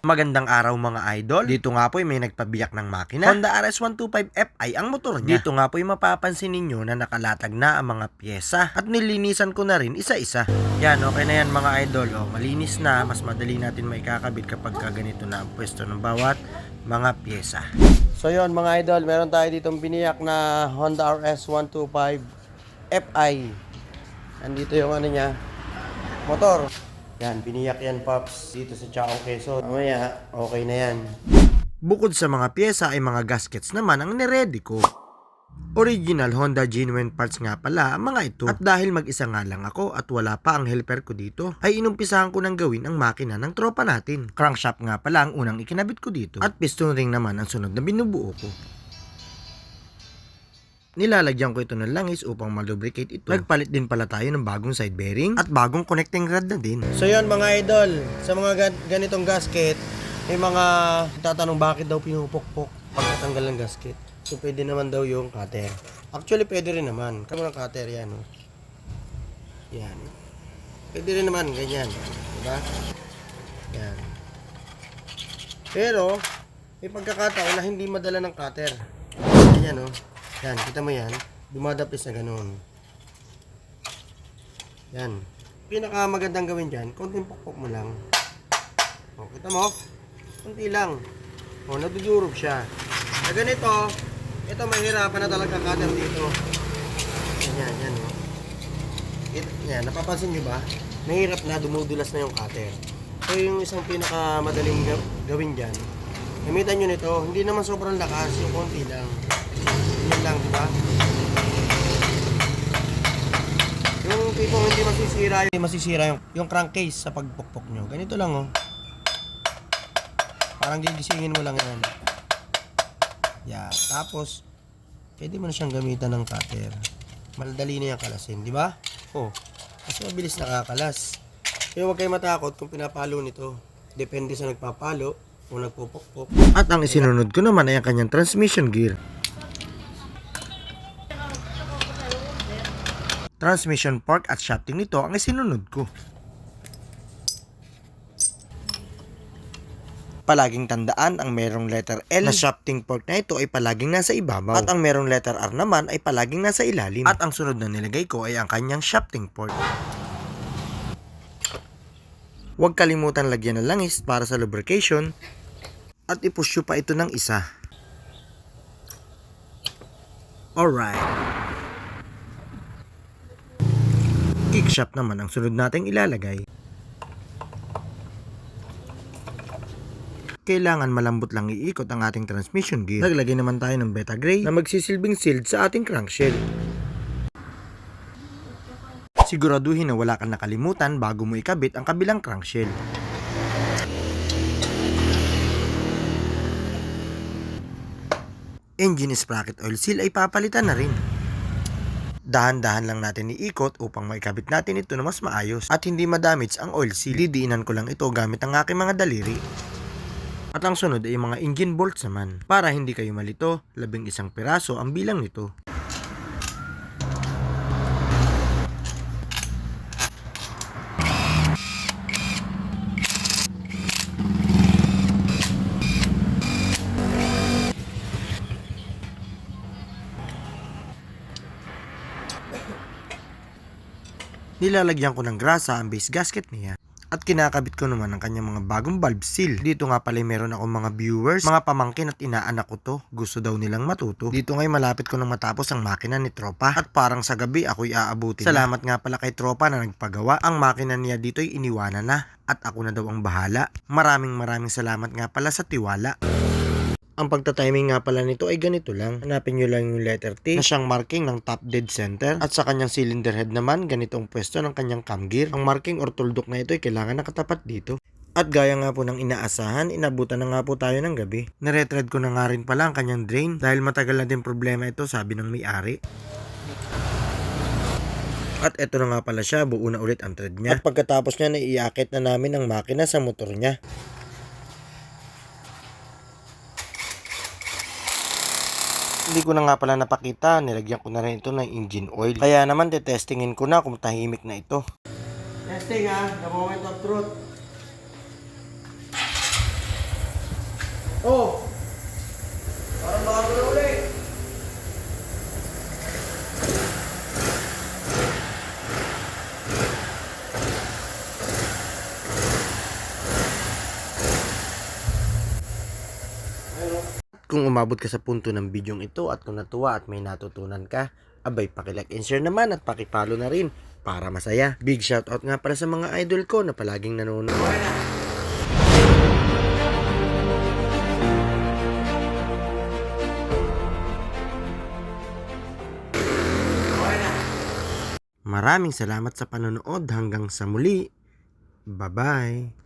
Magandang araw mga idol. Dito nga po ay may nagpabiyak ng makina. Honda RS125Fi ang motor niya. Dito nga po ay mapapansin ninyo na nakalatag na ang mga pyesa. At nilinisan ko na rin isa-isa. Yan, okay na yan mga idol. O, malinis na. Mas madali natin maikakabit kapag ganito na ang pwesto ng bawat mga pyesa. So yon mga idol, meron tayo ditong biniyak na Honda RS125Fi. Nandito yung ano niya, motor. Yan, biniyak yan Pops dito sa Chaong Quezon. Mamaya, okay na yan. Bukod sa mga pyesa ay mga gaskets naman ang niready ko. Original Honda genuine parts nga pala ang mga ito. At dahil mag-isa nga lang ako at wala pa ang helper ko dito, ay inumpisahan ko nang gawin ang makina ng tropa natin. Crankshaft nga pala ang unang ikinabit ko dito. At piston ring naman ang sunod na binubuo ko. Nilalagyan ko ito ng langis upang malubricate ito. Nagpalit din pala tayo ng bagong side bearing at bagong connecting rod na din. So yun mga idol, sa mga ganitong gasket, may mga tatanong bakit daw pinupukpok pagkatanggal ng gasket. So pwede naman daw yung cutter. Actually pwede rin naman. Kamo ng cutter yan. Oh. Yan. Pwede rin naman ganyan. Diba? Yan. Pero, may pagkakataon na hindi madala ng cutter. Ganyan oh. Yan, kita mo yan, dumadapis na ganun. Yan. Pinakamagandang gawin dyan, konting pukpok mo lang. O, kita mo? Konti lang. O, nadudurog siya. Na ganito, ito mahirapan na talaga cutter dito. Yan, yan, o. Yan, napapansin nyo ba? Mahirap na, dumudulas na yung cutter. So, yung isang pinakamadaling gawin dyan, gamitan nyo nito, hindi naman sobrang lakas, yung konti lang. Yan lang, diba? Yung tipong hindi masisira yung crankcase sa pagpukpok nyo. Ganito lang, oh. Parang gigisingin mo lang yan. Yeah. Tapos, pwede mo na siyang gamitan ng cutter. Madali na yung kalasin, diba? Oh, kasi mabilis nakakalas. Kaya huwag kayo matakot kung pinapalo nito. Depende sa nagpapalo o nagpupukpok. At ang isinunod ko naman ay ang kanyang transmission gear. Transmission fork at shafting nito ang isinunod ko. Palaging tandaan ang merong letter L na shafting fork na ito ay palaging nasa ibabaw. At ang merong letter R naman ay palaging nasa ilalim. At ang sunod na nilagay ko ay ang kanyang shafting fork. Huwag kalimutan lagyan ng langis para sa lubrication at i-push pa ito ng isa. Alright. Kickshaft naman ang sunod nating ilalagay. Kailangan malambot lang iikot ang ating transmission gear. Naglagay naman tayo ng Beta Gray na magsisilbing shield sa ating crankshell. Siguraduhin na wala kang nakalimutan bago mo ikabit ang kabilang crankshell. Engine sprocket oil seal ay papalitan na rin. Dahan-dahan lang natin iikot upang maikabit natin ito na mas maayos at hindi madamage ang oil seal. Didiinan ko lang ito gamit ang aking mga daliri. At ang sunod ay mga engine bolts naman. Para hindi kayo malito, 11 piraso ang bilang nito. Nilalagyan ko ng grasa ang base gasket niya. At kinakabit ko naman ang kanyang mga bagong valve seal. Dito nga pala meron akong mga viewers, mga pamangkin at inaanak ko to. Gusto daw nilang matuto. Dito ngay malapit ko nang matapos ang makina ni Tropa. At parang sa gabi ako'y aabutin. Salamat nga pala kay Tropa na nagpagawa. Ang makina niya dito'y iniwanan na. At ako na daw ang bahala. Maraming salamat nga pala sa tiwala. Ang pagtatiming nga pala nito ay ganito lang. Hanapin nyo lang yung letter T na siyang marking ng top dead center. At sa kanyang cylinder head naman, ganito ang pwesto ng kanyang cam gear. Ang marking or tuldok na ito ay kailangan nakatapat dito. At gaya nga po ng inaasahan, inabutan na nga po tayo ng gabi. Naretread ko na nga rin pala ang kanyang drain dahil matagal na din problema ito, sabi ng may-ari. At eto na nga pala siya, buo na ulit ang thread niya. At pagkatapos niya, naiakit na namin ang makina sa motor niya. Hindi ko na nga pala napakita, nilagyan ko na rin ito ng engine oil. Kaya naman testingin ko na kung tahimik na ito. Testing ha, the moment of truth. Oh! Parang makakula ulit. Kung umabot ka sa punto ng bidyong ito at kung natuwa at may natutunan ka, abay pakilike and share naman at pakipalo na rin para masaya. Big shoutout nga para sa mga idol ko na palaging nanonood. Maraming salamat sa panonood hanggang sa muli. Bye-bye.